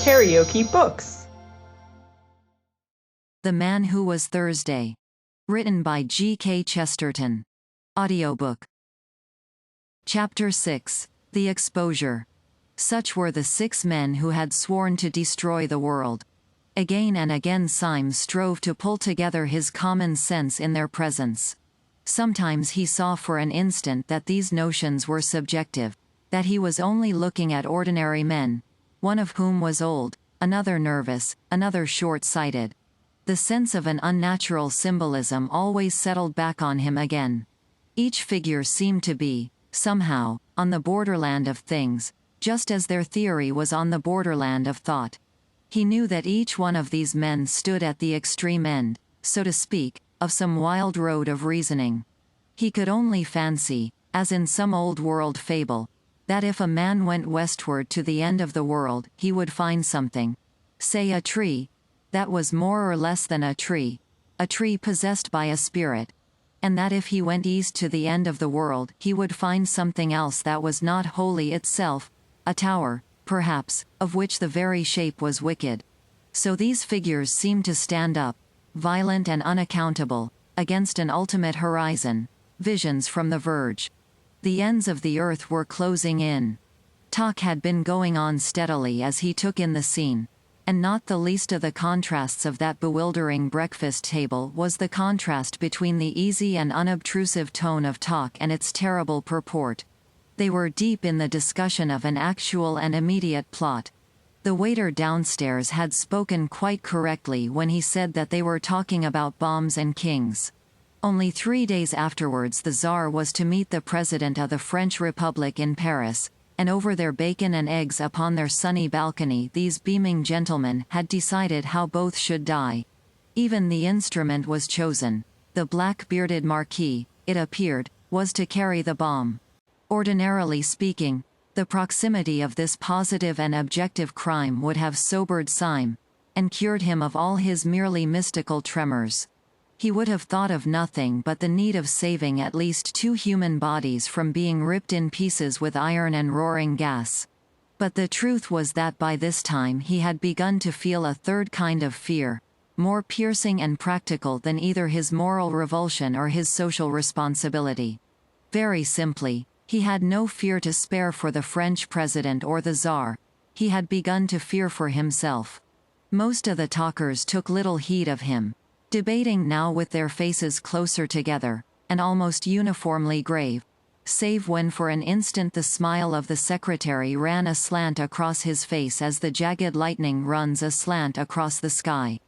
KaraokeBooks. The Man Who Was Thursday. Written by G.K.Chesterton. Audiobook. Chapter 6. The Exposure. Such were the 6 men who had sworn to destroy the world. Again and again Syme strove to pull together his common sense in their presence. Sometimes he saw for an instant that these notions were subjective, that he was only looking at ordinary men, one of whom was old, another nervous, another short-sighted. The sense of an unnatural symbolism always settled back on him again. Each figure seemed to be, somehow, on the borderland of things, just as their theory was on the borderland of thought. He knew that each one of these men stood at the extreme end, so to speak, of some wild road of reasoning. He could only fancy, as in some old-world fable, that if a man went westward to the end of the world, he would find something, say a tree, that was more or less than a tree possessed by a spirit, and that if he went east to the end of the world, he would find something else that was not wholly itself, a tower, perhaps, of which the very shape was wicked. So these figures seemed to stand up, violent and unaccountable, against an ultimate horizon, visions from the verge. The ends of the earth were closing in. Talk had been going on steadily as he took in the scene, and not the least of the contrasts of that bewildering breakfast table was the contrast between the easy and unobtrusive tone of talk and its terrible purport. They were deep in the discussion of an actual and immediate plot. The waiter downstairs had spoken quite correctly when he said that they were talking about bombs and kings. Only 3 days afterwards the Tsar was to meet the President of the French Republic in Paris, and over their bacon and eggs upon their sunny balcony these beaming gentlemen had decided how both should die. Even the instrument was chosen. The black-bearded Marquis, it appeared, was to carry the bomb. Ordinarily speaking, the proximity of this positive and objective crime would have sobered Syme, and cured him of all his merely mystical tremors. He would have thought of nothing but the need of saving at least 2 human bodies from being ripped in pieces with iron and roaring gas. But the truth was that by this time he had begun to feel a third kind of fear, more piercing and practical than either his moral revulsion or his social responsibility. Very simply, he had no fear to spare for the French president or the Tsar. He had begun to fear for himself. Most of the talkers took little heed of him, debating now with their faces closer together, and almost uniformly grave, save when for an instant the smile of the secretary ran aslant across his face as the jagged lightning runs aslant across the sky.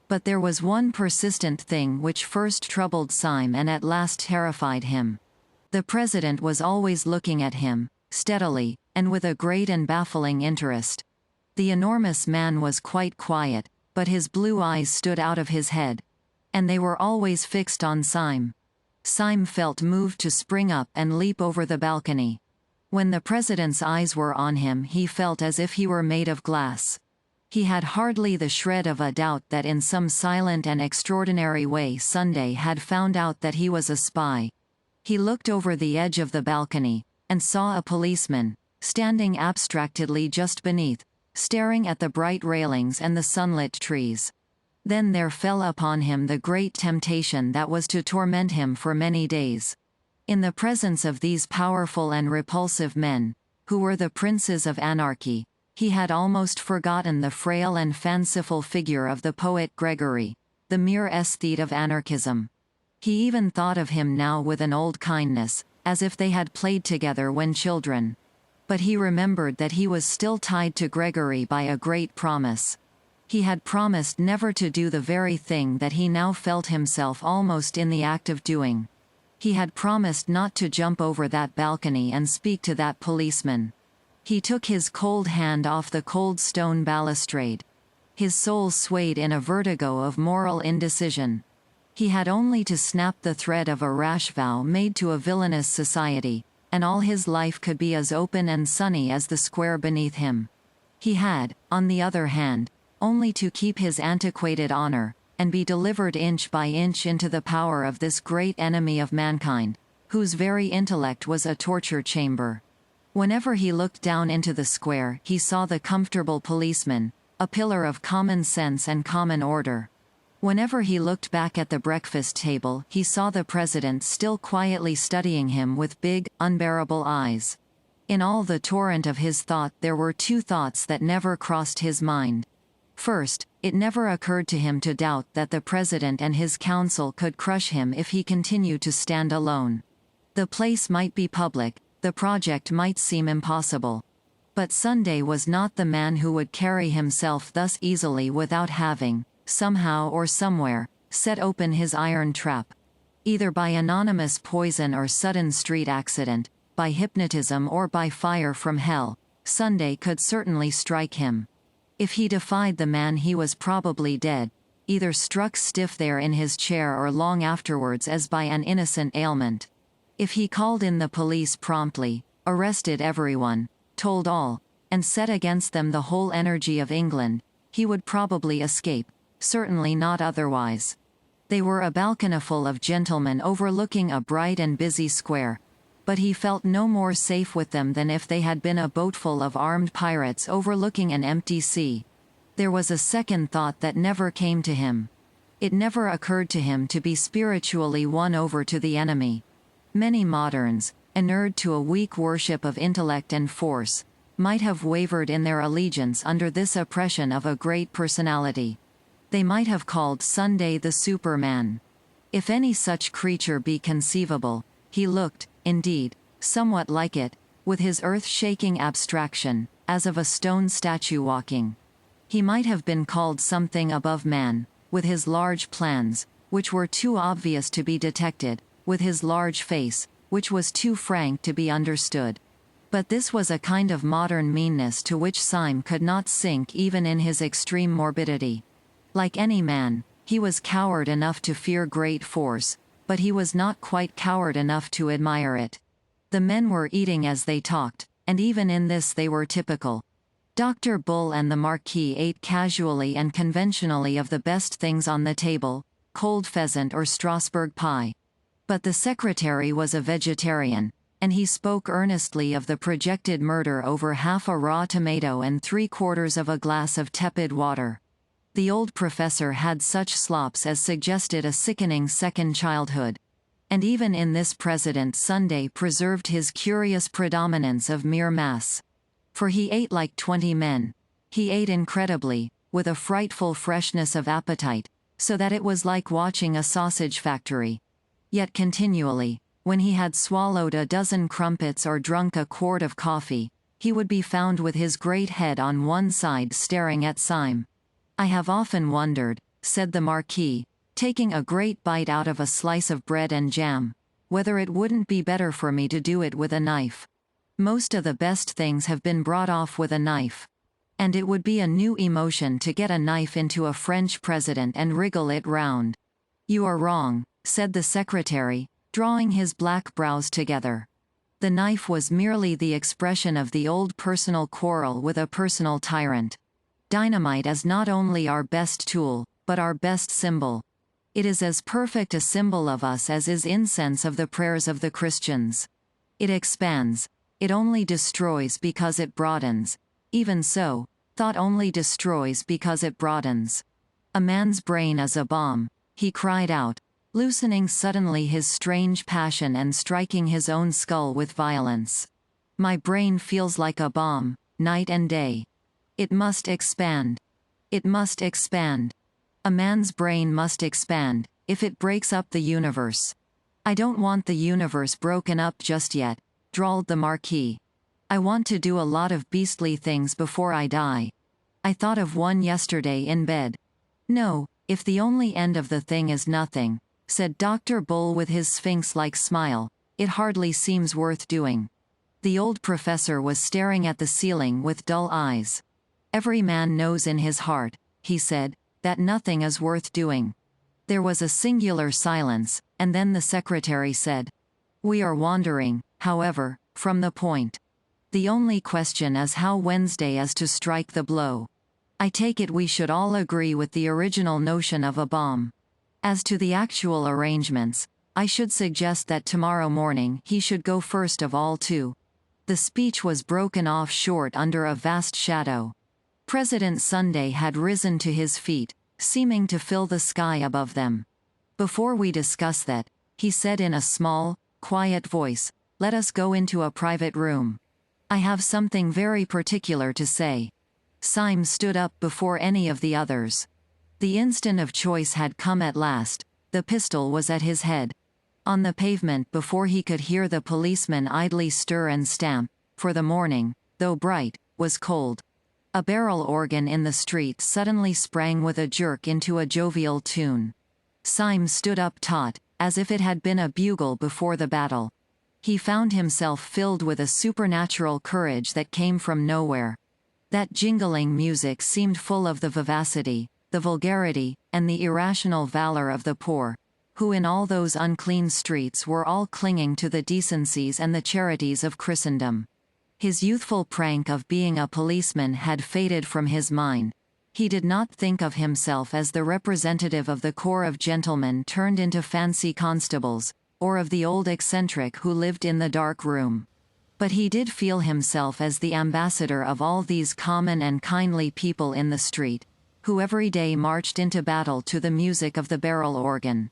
But there was one persistent thing which first troubled Syme and at last terrified him. The president was always looking at him, steadily, and with a great and baffling interest. The enormous man was quite quiet, but his blue eyes stood out of his head, and they were always fixed on Syme. Syme felt moved to spring up and leap over the balcony. When the president's eyes were on him he felt as if he were made of glass. He had hardly the shred of a doubt that in some silent and extraordinary way Sunday had found out that he was a spy. He looked over the edge of the balcony, and saw a policeman, standing abstractedly just beneath, staring at the bright railings and the sunlit trees. Then there fell upon him the great temptation that was to torment him for many days. In the presence of these powerful and repulsive men, who were the princes of anarchy, he had almost forgotten the frail and fanciful figure of the poet Gregory, the mere aesthete of anarchism. He even thought of him now with an old kindness, as if they had played together when children. But he remembered that he was still tied to Gregory by a great promise. He had promised never to do the very thing that he now felt himself almost in the act of doing. He had promised not to jump over that balcony and speak to that policeman. He took his cold hand off the cold stone balustrade. His soul swayed in a vertigo of moral indecision. He had only to snap the thread of a rash vow made to a villainous society, and all his life could be as open and sunny as the square beneath him. He had, on the other hand, only to keep his antiquated honor, and be delivered inch by inch into the power of this great enemy of mankind, whose very intellect was a torture chamber. Whenever he looked down into the square, he saw the comfortable policeman, a pillar of common sense and common order. Whenever he looked back at the breakfast table, he saw the president still quietly studying him with big, unbearable eyes. In all the torrent of his thought there were two thoughts that never crossed his mind. First, it never occurred to him to doubt that the president and his council could crush him if he continued to stand alone. The place might be public, the project might seem impossible. But Sunday was not the man who would carry himself thus easily without having, somehow or somewhere, set open his iron trap. Either by anonymous poison or sudden street accident, by hypnotism or by fire from hell, Sunday could certainly strike him. If he defied the man he was probably dead, either struck stiff there in his chair or long afterwards as by an innocent ailment. If he called in the police promptly, arrested everyone, told all, and set against them the whole energy of England, he would probably escape, certainly not otherwise. They were a balconyful of gentlemen overlooking a bright and busy square, but he felt no more safe with them than if they had been a boatful of armed pirates overlooking an empty sea. There was a second thought that never came to him. It never occurred to him to be spiritually won over to the enemy. Many moderns, inured to a weak worship of intellect and force, might have wavered in their allegiance under this oppression of a great personality. They might have called Sunday the Superman. If any such creature be conceivable, he looked, indeed, somewhat like it, with his earth-shaking abstraction, as of a stone statue walking. He might have been called something above man, with his large plans, which were too obvious to be detected, with his large face, which was too frank to be understood. But this was a kind of modern meanness to which Syme could not sink even in his extreme morbidity. Like any man, he was coward enough to fear great force, but he was not quite coward enough to admire it. The men were eating as they talked, and even in this they were typical. Dr. Bull and the Marquis ate casually and conventionally of the best things on the table, cold pheasant or Strasbourg pie. But the secretary was a vegetarian, and he spoke earnestly of the projected murder over half a raw tomato and 3/4 of a glass of tepid water. The old professor had such slops as suggested a sickening second childhood. And even in this president Sunday preserved his curious predominance of mere mass. For he ate like 20 men. He ate incredibly, with a frightful freshness of appetite, so that it was like watching a sausage factory. Yet continually, when he had swallowed a dozen crumpets or drunk a quart of coffee, he would be found with his great head on one side staring at Syme. "I have often wondered," said the Marquis, taking a great bite out of a slice of bread and jam, "whether it wouldn't be better for me to do it with a knife. Most of the best things have been brought off with a knife. And it would be a new emotion to get a knife into a French president and wriggle it round." "You are wrong," said the secretary, drawing his black brows together. The knife was merely the expression of the old personal quarrel with a personal tyrant. Dynamite is not only our best tool, but our best symbol. It is as perfect a symbol of us as is incense of the prayers of the Christians. It expands. It only destroys because it broadens. Even so, thought only destroys because it broadens. "A man's brain is a bomb," he cried out, loosening suddenly his strange passion and striking his own skull with violence. "My brain feels like a bomb, night and day. It must expand. It must expand. A man's brain must expand, if it breaks up the universe." "I don't want the universe broken up just yet," drawled the Marquis. "I want to do a lot of beastly things before I die. I thought of one yesterday in bed." "No, if the only end of the thing is nothing," said Dr. Bull with his sphinx-like smile, "it hardly seems worth doing." The old professor was staring at the ceiling with dull eyes. "Every man knows in his heart," he said, "that nothing is worth doing." There was a singular silence, and then the secretary said, "We are wandering, however, from the point. The only question is how Wednesday is to strike the blow. I take it we should all agree with the original notion of a bomb. As to the actual arrangements, I should suggest that tomorrow morning he should go first of all to—" The speech was broken off short under a vast shadow. President Sunday had risen to his feet, seeming to fill the sky above them. "Before we discuss that," he said in a small, quiet voice, "let us go into a private room. I have something very particular to say." Syme stood up before any of the others. The instant of choice had come at last. The pistol was at his head. On the pavement before he could hear the policeman idly stir and stamp, for the morning, though bright, was cold. A barrel organ in the street suddenly sprang with a jerk into a jovial tune. Syme stood up taut, as if it had been a bugle before the battle. He found himself filled with a supernatural courage that came from nowhere. That jingling music seemed full of the vivacity, the vulgarity, and the irrational valor of the poor, who in all those unclean streets were all clinging to the decencies and the charities of Christendom. His youthful prank of being a policeman had faded from his mind. He did not think of himself as the representative of the corps of gentlemen turned into fancy constables, or of the old eccentric who lived in the dark room. But he did feel himself as the ambassador of all these common and kindly people in the street, who every day marched into battle to the music of the barrel organ.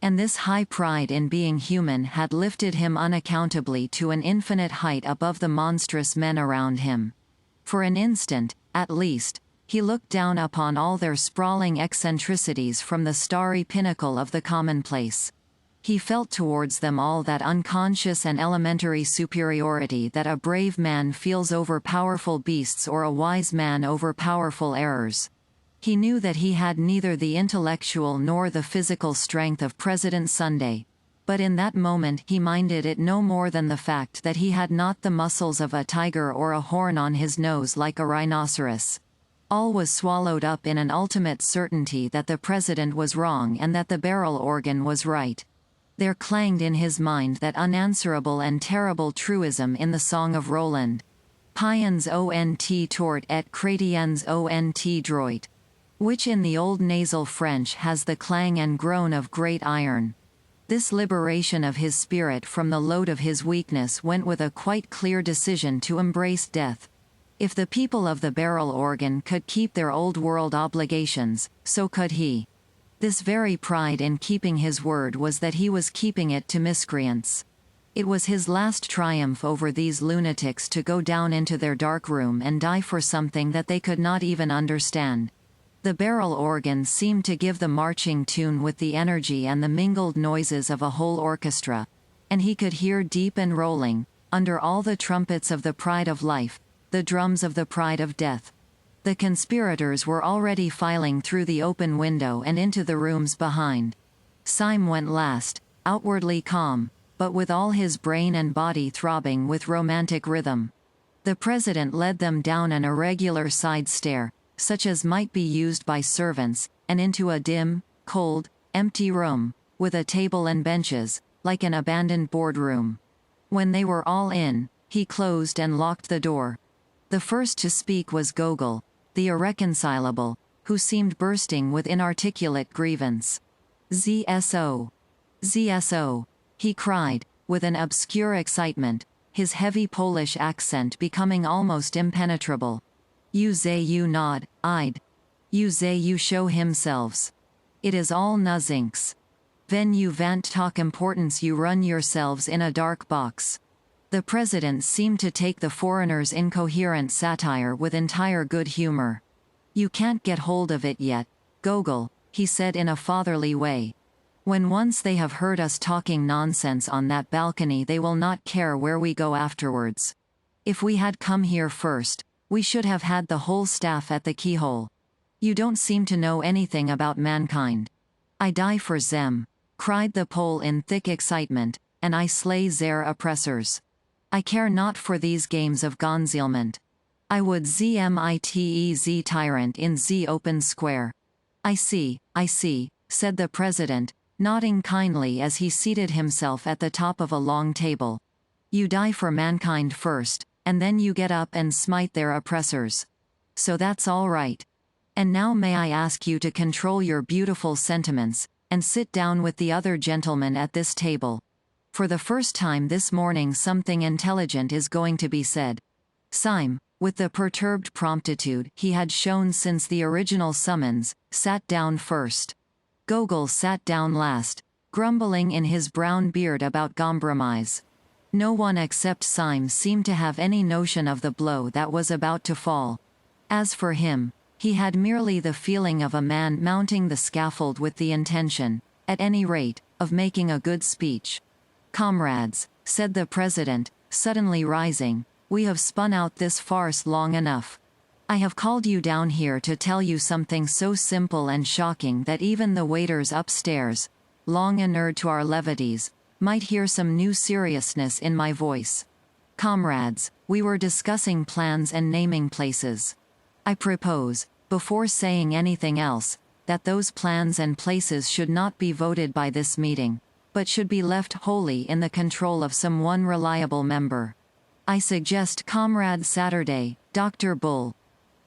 And this high pride in being human had lifted him unaccountably to an infinite height above the monstrous men around him. For an instant, at least, he looked down upon all their sprawling eccentricities from the starry pinnacle of the commonplace. He felt towards them all that unconscious and elementary superiority that a brave man feels over powerful beasts or a wise man over powerful errors. He knew that he had neither the intellectual nor the physical strength of President Sunday, but in that moment he minded it no more than the fact that he had not the muscles of a tiger or a horn on his nose like a rhinoceros. All was swallowed up in an ultimate certainty that the president was wrong and that the barrel organ was right. There clanged in his mind that unanswerable and terrible truism in the Song of Roland. Piens ont tort et chrétiens ont droit, which in the old nasal French has the clang and groan of great iron. This liberation of his spirit from the load of his weakness went with a quite clear decision to embrace death. If the people of the barrel organ could keep their old world obligations, so could he. This very pride in keeping his word was that he was keeping it to miscreants. It was his last triumph over these lunatics to go down into their dark room and die for something that they could not even understand. The barrel organ seemed to give the marching tune with the energy and the mingled noises of a whole orchestra, and he could hear deep and rolling, under all the trumpets of the pride of life, the drums of the pride of death. The conspirators were already filing through the open window and into the rooms behind. Syme went last, outwardly calm, but with all his brain and body throbbing with romantic rhythm. The president led them down an irregular side stair, such as might be used by servants, and into a dim, cold, empty room, with a table and benches, like an abandoned boardroom. When they were all in, he closed and locked the door. The first to speak was Gogol, the irreconcilable, who seemed bursting with inarticulate grievance. "ZSO! ZSO!" he cried, with an obscure excitement, his heavy Polish accent becoming almost impenetrable. "You say you nod, I'd. You say you show himselves. It is all nozinks. Ven you vant talk importance you run yourselves in a dark box." The president seemed to take the foreigner's incoherent satire with entire good humor. "You can't get hold of it yet, Gogol," he said in a fatherly way. "When once they have heard us talking nonsense on that balcony they will not care where we go afterwards. If we had come here first, we should have had the whole staff at the keyhole. You don't seem to know anything about mankind. I die for them," cried the Pole in thick excitement, "and I slay their oppressors. I care not for these games of concealment. I would zmitez tyrant in z open square." I see," said the president, nodding kindly as he seated himself at the top of a long table. "You die for mankind first, and then you get up and smite their oppressors. So that's all right. And now may I ask you to control your beautiful sentiments, and sit down with the other gentlemen at this table. For the first time this morning something intelligent is going to be said. Syme, with the perturbed promptitude he had shown since the original summons, sat down first. Gogol sat down last, grumbling in his brown beard about compromise. No one except Syme seemed to have any notion of the blow that was about to fall. As for him, he had merely the feeling of a man mounting the scaffold with the intention, at any rate, of making a good speech. "Comrades," said the president, suddenly rising, "we have spun out this farce long enough. I have called you down here to tell you something so simple and shocking that even the waiters upstairs, long inured to our levities, might hear some new seriousness in my voice. Comrades, we were discussing plans and naming places. I propose, before saying anything else, that those plans and places should not be voted by this meeting, but should be left wholly in the control of some one reliable member. I suggest Comrade Saturday, Dr. Bull."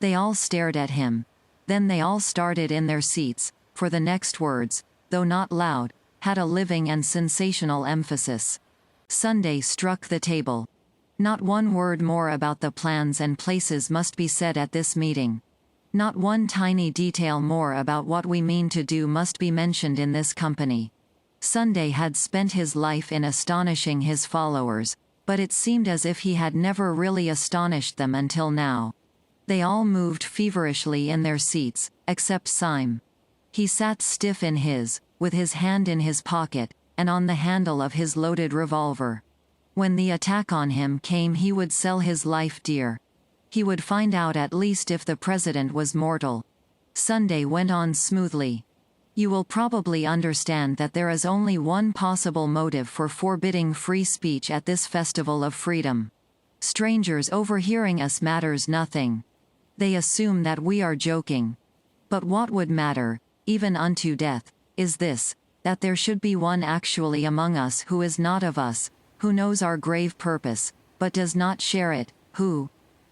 They all stared at him. Then they all started in their seats, for the next words, though not loud, had a living and sensational emphasis. Sunday struck the table. "Not one word more about the plans and places must be said at this meeting. Not one tiny detail more about what we mean to do must be mentioned in this company." Sunday had spent his life in astonishing his followers, but it seemed as if he had never really astonished them until now. They all moved feverishly in their seats, except Syme. He sat stiff in his, with his hand in his pocket, and on the handle of his loaded revolver. When the attack on him came, he would sell his life dear. He would find out at least if the president was mortal. Sunday went on smoothly. "You will probably understand that there is only one possible motive for forbidding free speech at this festival of freedom. Strangers overhearing us matters nothing. They assume that we are joking. But what would matter, even unto death, is this, that there should be one actually among us who is not of us, who knows our grave purpose, but does not share it, who—"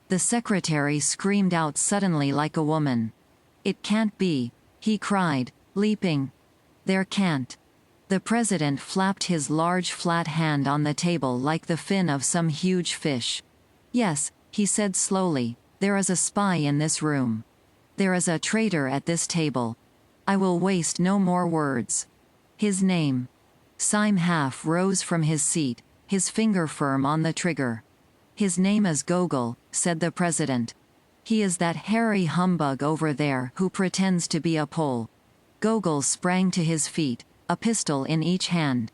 The secretary screamed out suddenly like a woman. "It can't be," he cried, leaping. "There can't." The president flapped his large flat hand on the table like the fin of some huge fish. "Yes," he said slowly, "there is a spy in this room. There is a traitor at this table. I will waste no more words. His name—" Syme half rose from his seat, his finger firm on the trigger. "His name is Gogol," said the president. "He is that hairy humbug over there who pretends to be a Pole." Gogol sprang to his feet, a pistol in each hand.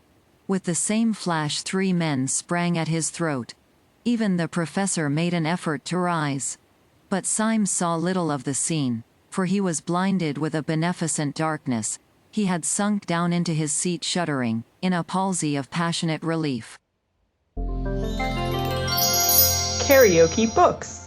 With the same flash 3 men sprang at his throat. Even the professor made an effort to rise. But Syme saw little of the scene, for he was blinded with a beneficent darkness. He had sunk down into his seat shuddering, in a palsy of passionate relief. KaraokeBooks.